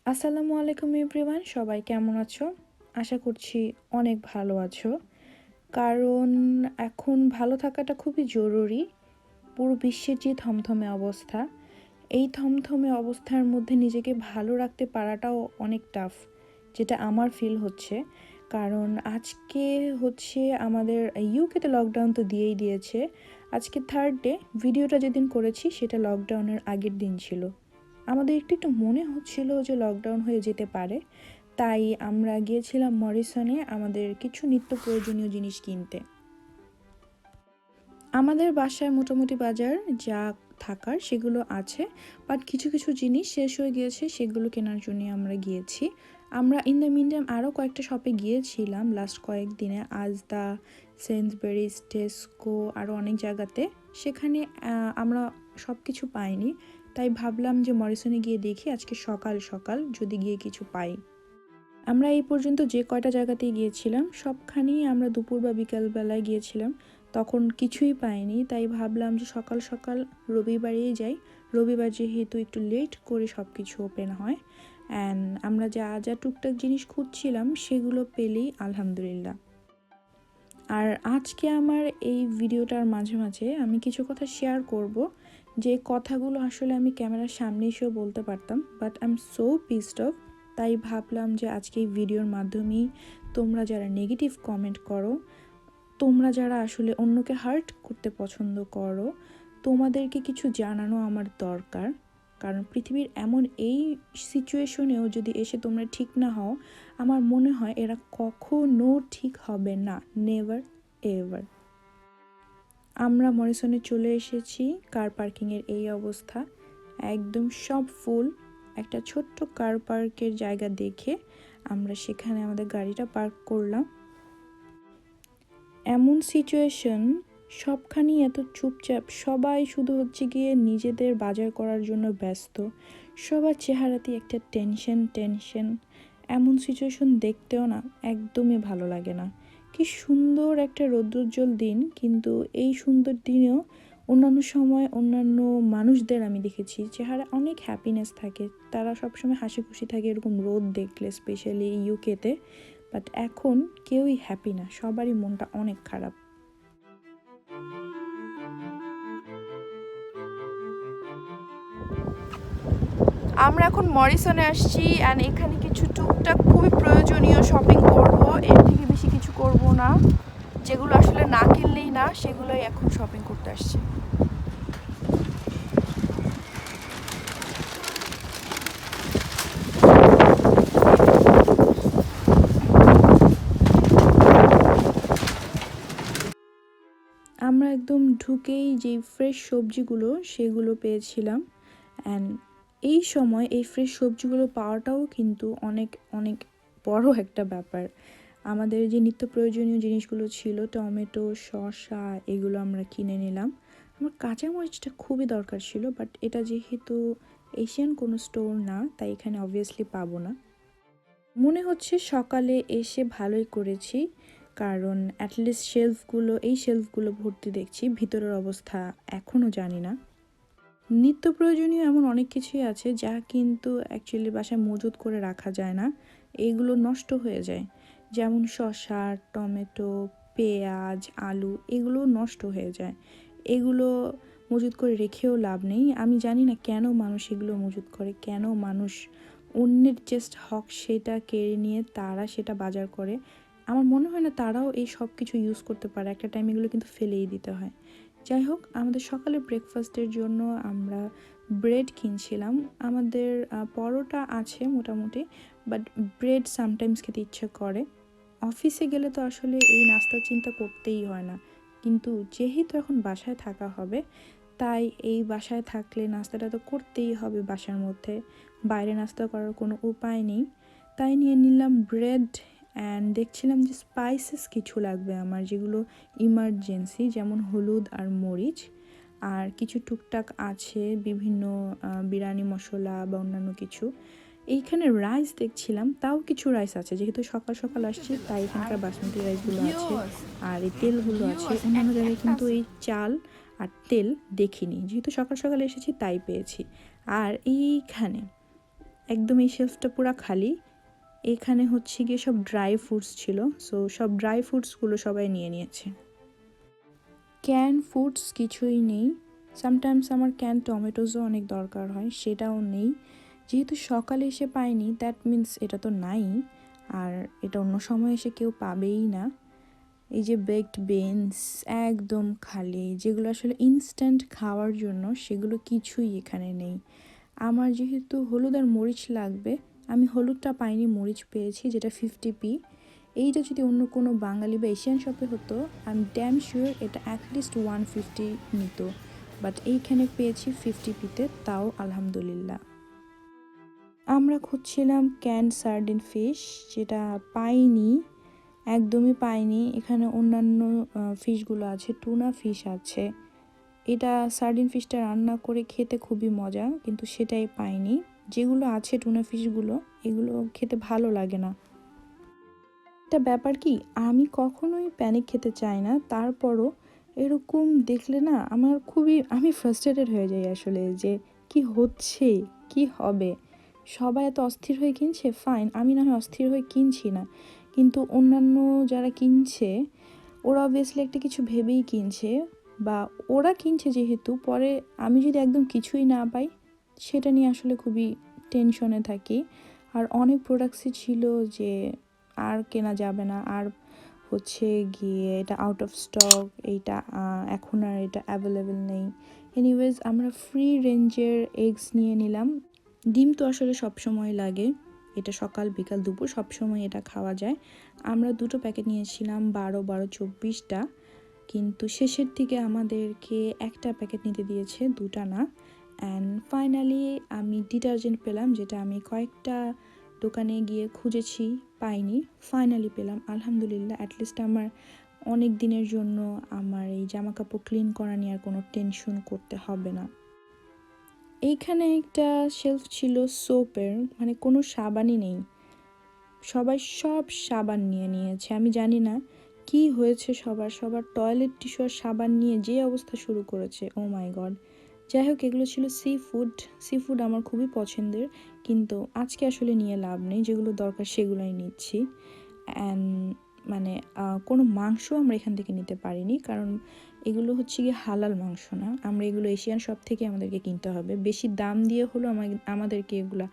আসসালামু আলাইকুম এভরিওয়ান, সবাই কেমন আছো? আশা করছি অনেক ভালো আছো। কারণ এখন ভালো থাকাটা খুবই জরুরি। পুরো বিশ্বের যে থমথমে অবস্থা, এই থমথমে অবস্থার মধ্যে নিজেকে ভালো রাখতে পারাটাও অনেক টাফ, যেটা আমার ফিল হচ্ছে। কারণ আজকে হচ্ছে আমাদের ইউকেতে লকডাউন তো দিয়েই দিয়েছে। আজকে থার্ড ডে, ভিডিওটা যেদিন করেছি সেটা লকডাউনের আগের দিন ছিল। আমাদের একটু একটু মনে হচ্ছিল যে লকডাউন হয়ে যেতে পারে, তাই আমরা গিয়েছিলাম মরিসনে আমাদের কিছু নিত্য প্রয়োজনীয় জিনিস কিনতে। আমাদের বাসায় মোটামুটি বাজার যা থাকার সেগুলো আছে, বাট কিছু কিছু জিনিস শেষ হয়ে গিয়েছে, সেগুলো কেনার জন্য আমরা গিয়েছি। আমরা ইন দ্য মিনটাইম আরও কয়েকটা শপে গিয়েছিলাম লাস্ট কয়েকদিনে, আজদা, সেন্সবেরিজ, টেস্কো, আরও অনেক জায়গাতে। সেখানে আমরা সব কিছু পাইনি, তাই ভাবলাম যে মরিসনে গিয়ে দেখি আজকে সকাল সকাল যদি গিয়ে কিছু পাই। আমরা এই পর্যন্ত যে কয়টা জায়গাতেই গিয়েছিলাম সবখানেই আমরা দুপুর বা বিকালবেলায় গিয়েছিলাম, তখন কিছুই পাইনি। তাই ভাবলাম যে সকাল সকাল রবিবারেই যাই। রবিবার যেহেতু একটু লেট করে সব কিছু ওপেন হয়, অ্যান্ড আমরা যা যা টুকটাক জিনিস খুঁজছিলাম সেগুলো পেলেই আলহামদুলিল্লাহ। আর আজকে আমার এই ভিডিওটার মাঝে মাঝে আমি কিছু কথা শেয়ার করব, যে কথাগুলো আসলে আমি ক্যামেরার সামনে এসেও বলতে পারতাম, but I am so pissed of. তাই ভাবলাম যে আজকে এই ভিডিওর মাধ্যমেই তোমরা যারা নেগেটিভ কমেন্ট করো, তোমরা যারা আসলে অন্যকে হার্ট করতে পছন্দ করো, তোমাদেরকে কিছু জানানো আমার দরকার। কারণ পৃথিবীর এমন এই সিচুয়েশনেও যদি এসে তোমরা ঠিক না হও, আমার মনে হয় এরা কখনো ঠিক হবে না, নেভার এভার। আমরা মরিসনে চলে এসেছি। কার পার্কিংয়ের এই অবস্থা, একদম সব ফুল। একটা ছোট্ট কার পার্কের জায়গা দেখে আমরা সেখানে আমাদের গাড়িটা পার্ক করলাম। এমন সিচুয়েশন, সবখানেই এত চুপচাপ, সবাই শুধু হচ্ছে গিয়ে নিজেদের বাজার করার জন্য ব্যস্ত, সবার চেহারাতেই একটা টেনশন টেনশন। এমন সিচুয়েশন দেখতেও না একদমই ভালো লাগে না। কি সুন্দর একটা রৌদ্রোজ্জ্বল দিন, কিন্তু এই সুন্দর দিনেও অন্যান্য সময় অন্যান্য মানুষদের আমি দেখেছি চেহারা অনেক হ্যাপিনেস থাকে, তারা সবসময় হাসি খুশি থাকে এরকম রোদ দেখলে, স্পেশালি ইউকেতে। বাট এখন কেউই হ্যাপি না, সবারই মনটা অনেক খারাপ। আমরা এখন মরিসনে আসছি, অ্যান্ড এখানে কিছু টুকটাক খুবই প্রয়োজনীয় শপিং করব, এর থেকে বেশি কিছু করব না। যেগুলো আসলে না কিনলেই না, সেগুলোই এখন শপিং করতে আসছি। আমরা একদম ঢুকেই যে ফ্রেশ সবজিগুলো সেগুলো পেয়েছিলাম, অ্যান্ড এই সময় এই ফ্রেশ সবজিগুলো পাওয়াটাও কিন্তু অনেক অনেক বড় একটা ব্যাপার। আমাদের যে নিত্য প্রয়োজনীয় জিনিসগুলো ছিল, টমেটো, শসা, এগুলো আমরা কিনে নিলাম। আমার কাঁচামরিচটা খুবই দরকার ছিল, বাট এটা যেহেতু এশিয়ান কোনো স্টোর না, তাই এখানে অবভিয়াসলি পাবো না। মনে হচ্ছে সকালে এসে ভালোই করেছি, কারণ অ্যাটলিস্ট এই শেলফগুলো ভর্তি দেখছি, ভিতরের অবস্থা এখনও জানি না। নিত্য প্রয়োজনীয় এমন অনেক কিছুই আছে যা কিন্তু অ্যাকচুয়ালি বাসায় মজুত করে রাখা যায় না, এগুলো নষ্ট হয়ে যায়। যেমন শসা, টমেটো, পেঁয়াজ, আলু, এগুলো নষ্ট হয়ে যায়। এগুলো মজুত করে রেখেও লাভ নেই। আমি জানি না কেন মানুষ এগুলো মজুত করে, কেন মানুষ অন্যের জাস্ট হক সেটা কেড়ে নিয়ে তারা সেটা বাজার করে। আমার মনে হয় না তারাও এই সব কিছু ইউজ করতে পারে, একটা টাইম এগুলো কিন্তু ফেলেই দিতে হয়। যাই হোক, আমাদের সকালে ব্রেকফাস্টের জন্য আমরা ব্রেড কিনছিলাম। আমাদের পরোটা আছে মোটামুটি, বাট ব্রেড সামটাইমস খেতে ইচ্ছে করে। অফিসে গেলে তো আসলে এই নাস্তার চিন্তা করতেই হয় না, কিন্তু যেহেতু এখন বাসায় থাকা হবে, তাই এই বাসায় থাকলে নাস্তাটা তো করতেই হবে বাসার মধ্যে, বাইরে নাস্তা করার কোনো উপায় নেই। তাই নিয়ে নিলাম ব্রেড, অ্যান্ড দেখছিলাম যে স্পাইসেস কিছু লাগবে আমার, যেগুলো ইমার্জেন্সি, যেমন হলুদ আর মরিচ, আর কিছু টুকটাক আছে বিভিন্ন বিরিয়ানি মশলা বা অন্যান্য কিছু। এইখানে রাইস দেখছিলাম, তাও কিছু রাইস আছে, যেহেতু সকাল সকাল আসছি তাই এখানকার বাসমতি রাইসগুলো আছে আর এই তেলগুলো আছে। অন্যান্য জায়গায় কিন্তু এই চাল আর তেল দেখিনি, যেহেতু সকাল সকাল এসেছি তাই পেয়েছি। আর এইখানে একদম এই শেলফটা পুরো খালি। এখানে হচ্ছে গিয়ে সব ড্রাই ফ্রুটস ছিল, সো সব ড্রাই ফ্রুটসগুলো সবাই নিয়ে নিয়েছে। ক্যান ফুডস কিছুই নেই। সামটাইমস আমার ক্যান টমেটোজও অনেক দরকার হয়, সেটাও নেই। যেহেতু সকালে এসে পাইনি, দ্যাট মিন্স এটা তো নাই, আর এটা অন্য সময় এসে কেউ পাবেই না। এই যে বেকড বিনস একদম খালি, যেগুলো আসলে ইনস্ট্যান্ট খাওয়ার জন্য, সেগুলো কিছুই এখানে নেই। আমার যেহেতু হলুদ আর মরিচ লাগবে, আমি হলুদটা পাইনি, মরিচ পেয়েছি যেটা 50p। এইটা যদি অন্য কোনো বাঙালি বা এশিয়ান শপে হতো, আই এম ড্যাম শিওর এটা অ্যাটলিস্ট 150 নিত, বাট এইখানে পেয়েছি 50pতে, তাও আলহামদুলিল্লাহ। আমরা খুঁজছিলাম ক্যান্ড সার্ডিন ফিশ, যেটা পাইনি, একদমই পাইনি। এখানে অন্যান্য ফিশগুলো আছে, টুনা ফিশ আছে। এটা সার্ডিন ফিশটা রান্না করে খেতে খুবই মজা, কিন্তু সেটাই পাইনি। যেগুলো আছে টুনা ফিশগুলো, এগুলো খেতে ভালো লাগে না। একটা ব্যাপার কি, আমি কখনোই প্যানিক খেতে চাই না, তারপরও এরকম দেখলে না আমি ফ্রাস্ট্রেটেড হয়ে যাই আসলে, যে কি হচ্ছে, কি হবে। সবাই এত অস্থির হয়ে কিনছে, ফাইন, আমি না হয় অস্থির হয়ে কিনছি না, কিন্তু অন্যান্য যারা কিনছে ওরা অবভিয়াসলি একটা কিছু ভেবেই কিনছে, বা ওরা কিনছে যেহেতু, পরে আমি যদি একদম কিছুই না পাই, সেটা নিয়ে আসলে খুবই টেনশনে থাকি। আর অনেক প্রোডাক্টসই ছিল যে আর কেনা যাবে না, আর হচ্ছে গিয়ে এটা আউট অফ স্টক, এইটা এখন আর এটা অ্যাভেলেবেল নেই। এনিওয়েজ, আমরা ফ্রি রেঞ্জের এগস নিয়ে নিলাম। ডিম তো আসলে সবসময় লাগে, এটা সকাল বিকাল দুপুর সবসময় এটা খাওয়া যায়। আমরা 2টো প্যাকেট নিয়েছিলাম, 12-24টা, কিন্তু শেষের দিকে আমাদেরকে একটা প্যাকেট নিতে দিয়েছে, 2টা না। অ্যান্ড ফাইনালি আমি ডিটারজেন্ট পেলাম, যেটা আমি কয়েকটা দোকানে গিয়ে খুঁজেছি, পাইনি, ফাইনালি পেলাম, আলহামদুলিল্লাহ। অ্যাটলিস্ট আমার অনেক দিনের জন্য আমার এই জামা কাপড় ক্লিন করা নিয়ে আর কোনো টেনশন করতে হবে না। এইখানে একটা শেলফ ছিল সোপের, মানে কোনো সাবানই নেই, সবাই সব সাবান নিয়ে নিয়েছে। আমি জানি না কি হয়েছে, সবার টয়লেট টিস্যু আর সাবান নিয়ে যে অবস্থা শুরু করেছে, ও মাই গড। যাই হোক, এগুলো ছিল সি ফুড আমার খুবই পছন্দের, কিন্তু আজকে আসলে নিয়ে লাভ নেই, যেগুলো দরকার সেগুলোই নিচ্ছি। অ্যান্ড মানে কোনো মাংস আমরা এখান থেকে নিতে পারিনি, কারণ এগুলো হচ্ছে গিয়ে হালাল মাংস না। আমরা এগুলো এশিয়ান শপ থেকে আমাদেরকে কিনতে হবে, বেশি দাম দিয়ে হলো আমাদেরকে এগুলো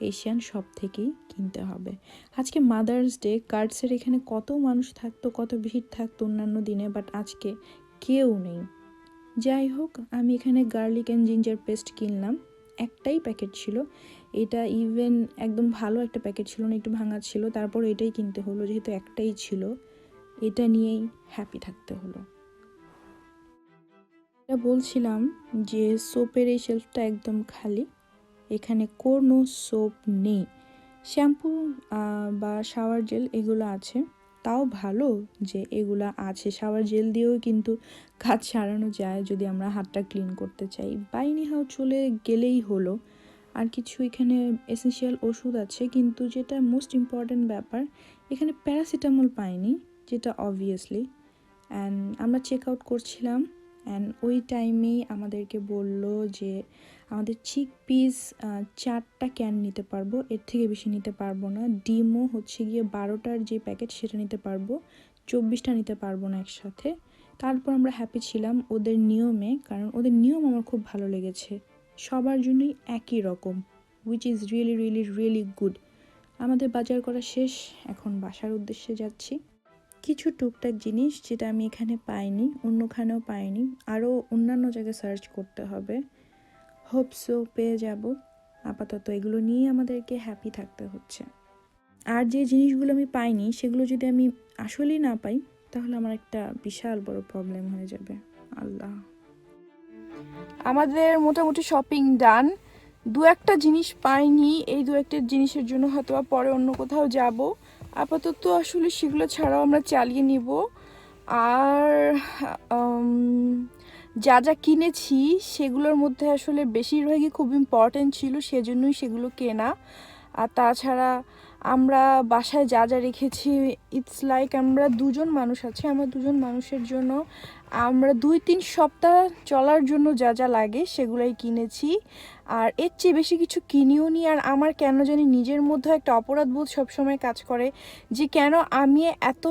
এশিয়ান শপ থেকেই কিনতে হবে। আজকে মাদার্স ডে, কার্ডসের এখানে কত মানুষ থাকতো, কত ভিড় থাকতো অন্যান্য দিনে, বাট আজকে কেউ নেই। যাই হোক, আমি এখানে গার্লিক অ্যান্ড জিঞ্জার পেস্ট কিনলাম, একটাই প্যাকেট ছিল। এটা ইভেন একদম ভালো একটা প্যাকেট ছিল না, একটু ভাঙা ছিল, তারপর এটাই কিনতে হলো, যেহেতু একটাই ছিল, এটা নিয়েই হ্যাপি থাকতে হলো। এটা বলছিলাম যে সোপের এই শেলফটা একদম খালি, এখানে কোনো সোপ নেই। শ্যাম্পু বা শাওয়ার জেল এগুলো আছে, তাও ভালো যে এগুলা আছে। শাওয়ার জেল দিয়েও কিন্তু কাজ সারানো যায় যদি আমরা হাতটা ক্লিন করতে চাই, বাইনি হাও চলে গেলেই হলো। আর কিছু এখানে এসেনশিয়াল ওষুধ আছে, কিন্তু যেটা মোস্ট ইম্পর্ট্যান্ট ব্যাপার, এখানে প্যারাসিটামল পাইনি, যেটা অবভিয়াসলি। অ্যান্ড আমরা চেক আউট করছিলাম, অ্যান্ড ওই টাইমেই আমাদেরকে বলল যে আমাদের চিক পিস 4টা ক্যান নিতে পারবো, এর থেকে বেশি নিতে পারবো না। ডিমও হচ্ছে গিয়ে 12টার যে প্যাকেট সেটা নিতে পারবো, 24টা নিতে পারবো না একসাথে। তারপর আমরা হ্যাপি ছিলাম ওদের নিয়মে, কারণ ওদের নিয়ম আমার খুব ভালো লেগেছে, সবার জন্যই একই রকম, which is really really really good. আমাদের বাজার করা শেষ, এখন বাসার উদ্দেশ্যে যাচ্ছি। কিছু টুকটাক জিনিস যেটা আমি এখানে পাইনি, অন্যখানেও পাইনি, আরও অন্যান্য জায়গায় সার্চ করতে হবে, হোপসো পেয়ে যাব। আপাতত এগুলো নিয়ে আমাদেরকে হ্যাপি থাকতে হচ্ছে। আর যে জিনিসগুলো আমি পাইনি, সেগুলো যদি আমি আসলেই না পাই, তাহলে আমার একটা বিশাল বড় প্রবলেম হয়ে যাবে। আল্লাহ। আমাদের মোটামুটি শপিং ডান। দু একটা জিনিস পাইনি, এই দু একটা জিনিসের জন্য হয়তো পরে অন্য কোথাও যাব। আপাতত আসলে সেগুলো ছাড়াও আমরা চালিয়ে নিব। আর যা যা কিনেছি সেগুলোর মধ্যে আসলে বেশিরভাগই খুব ইম্পর্টেন্ট ছিল, সেজন্যই সেগুলো কেনা। আর তাছাড়া আমরা বাসায় যা যা রেখেছি, ইটস লাইক আমরা 2জন মানুষ আছি, আমরা 2জন মানুষের জন্য আমরা 2-3 সপ্তাহ চলার জন্য যা যা লাগে সেগুলোই কিনেছি। আর এর চেয়ে বেশি কিছু কিনিও নি। আর আমার কেন জানি নিজের মধ্যে একটা অপরাধবোধ সবসময় কাজ করে যে কেন আমি এত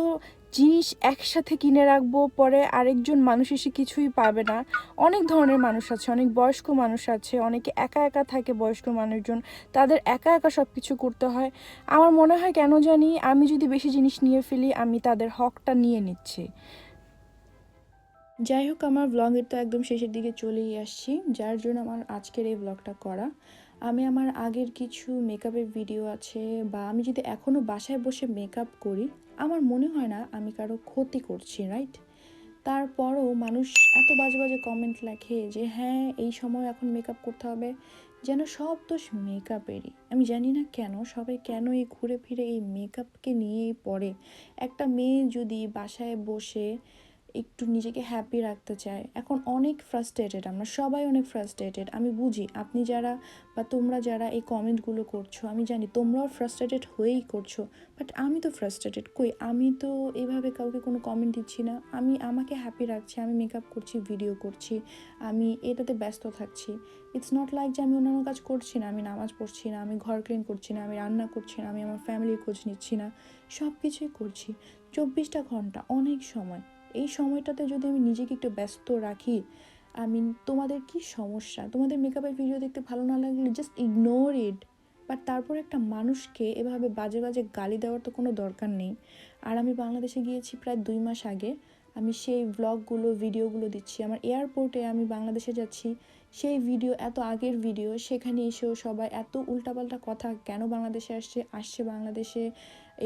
জিনিস একসাথে কিনে রাখবো, পরে আরেকজন মানুষ এসে কিছুই পাবে না। অনেক ধরনের মানুষ আছে, অনেক বয়স্ক মানুষ আছে, অনেকে একা একা থাকে, বয়স্ক মানুষজন, তাদের একা একা সব কিছু করতে হয়। আমার মনে হয় কেন জানি আমি যদি বেশি জিনিস নিয়ে ফেলি আমি তাদের হকটা নিয়ে নিচ্ছি। যাই হোক, আমার ব্লগের তো একদম শেষের দিকে চলেই আসছি, যার জন্য আমার আজকের এই ব্লগটা করা। আমি আমার আগের কিছু মেকআপের ভিডিও আছে, বা আমি যদি এখনও বাসায় বসে মেকআপ করি, আমার মনে হয় না আমি কারো ক্ষতি করছি, রাইট? তারপরও মানুষ এত বাজে বাজে কমেন্ট লেখে যে হ্যাঁ এই সময় এখন মেকআপ করতে হবে, যেন সব দোষ মেকআপেরই। আমি জানি না কেন সবাই কেন এই ঘুরে ফিরে এই মেকআপকে নিয়েই পড়ে। একটা মেয়ে যদি বাসায় বসে একটু নিজেকে হ্যাপি রাখতে চায়, এখন অনেক ফ্রাস্ট্রেটেড, আমরা সবাই অনেক ফ্রাস্ট্রেটেড। আমি বুঝি আপনি যারা বা তোমরা যারা এই কমেন্টগুলো করছো, আমি জানি তোমরাও ফ্রাস্ট্রেটেড হয়েই করছো, বাট আমি তো ফ্রাস্ট্রেটেড কই? আমি তো এভাবে কাউকে কোনো কমেন্ট দিচ্ছি না, আমি আমাকে হ্যাপি রাখছি, আমি মেকআপ করছি, ভিডিও করছি, আমি এটাতে ব্যস্ত থাকছি। ইটস নট লাইক যে আমি অন্যান্য কাজ করছি না, আমি নামাজ পড়ছি না, আমি ঘর ক্লিন করছি না, আমি রান্না করছি না, আমি আমার ফ্যামিলির খোঁজ নিচ্ছি না, সব কিছুই করছি। 24টা ঘন্টা অনেক সময়, এই সময়টাতে যদি আমি নিজেকে একটু ব্যস্ত রাখি, আমি তোমাদের কি সমস্যা? তোমাদের মেকআপের ভিডিও দেখতে ভালো না লাগলে জাস্ট ইগনোর ইট। বাট তারপর একটা মানুষকে এভাবে বাজে বাজে গালি দেওয়ার তো কোনো দরকার নেই। আর আমি বাংলাদেশে গিয়েছি প্রায় 2 মাস আগে, আমি সেই ব্লগগুলো ভিডিওগুলো দিচ্ছি, আমার এয়ারপোর্টে আমি বাংলাদেশে যাচ্ছি, সেই ভিডিও, এত আগের ভিডিও, সেখানে এসেও সবাই এত উল্টাপাল্টা কথা, কেন বাংলাদেশে আসছে বাংলাদেশে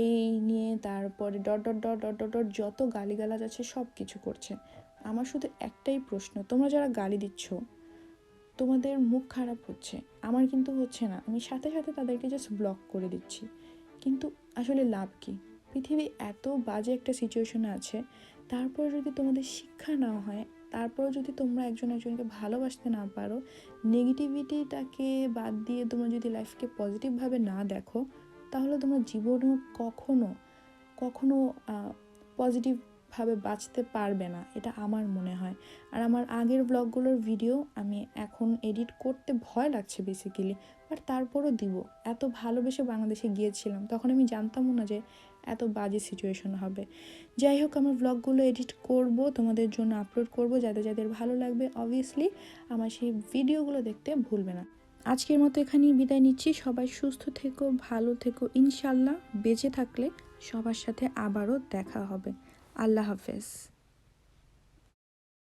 এই নিয়ে, তারপরে dot dot dot dot dot dot যত গালিগালাজ আছে সব কিছু করছে। আমার শুধু একটাই প্রশ্ন, তোমরা যারা গালি দিচ্ছ তোমাদের মুখ খারাপ হচ্ছে, আমার কিন্তু হচ্ছে না, আমি সাথে সাথে তাদেরকে জাস্ট ব্লক করে দিচ্ছি। কিন্তু আসলে লাভ কি? পৃথিবী এত বাজে একটা সিচুয়েশনে আছে, তারপর যদি তোমাদের শিক্ষা না হয়, তারপর যদি তোমরা একজন একজনকে ভালোবাসতে না পারো, নেগেটিভিটিটাকে বাদ দিয়ে তোমরা যদি লাইফকে পজিটিভভাবে না দেখো, তাহলে তোমরা জীবনেও কখনো কখনো পজিটিভভাবে বাঁচতে পারবে না, এটা আমার মনে হয়। আর আমার আগের ব্লগগুলোর ভিডিও আমি এখন এডিট করতে ভয় লাগছে বেসিক্যালি, বাট তারপরও দিব। এত ভালোবেসে বাংলাদেশে গিয়েছিলাম, তখন আমি জানতামও না যে এত বাজে সিচুয়েশন হবে। যাই হোক, আমার ব্লগগুলো এডিট করব, তোমাদের জন্য আপলোড করব, যাদের যাদের ভালো লাগবে অবভিয়াসলি আমার সেই ভিডিওগুলো দেখতে ভুলবে না। আজকের মতো এখানেই বিদায় নিচ্ছি, সবাই সুস্থ থেকো, ভালো থেকো, ইনশাল্লাহ বেঁচে থাকলে সবার সাথে আবারও দেখা হবে। আল্লাহ হাফেজ।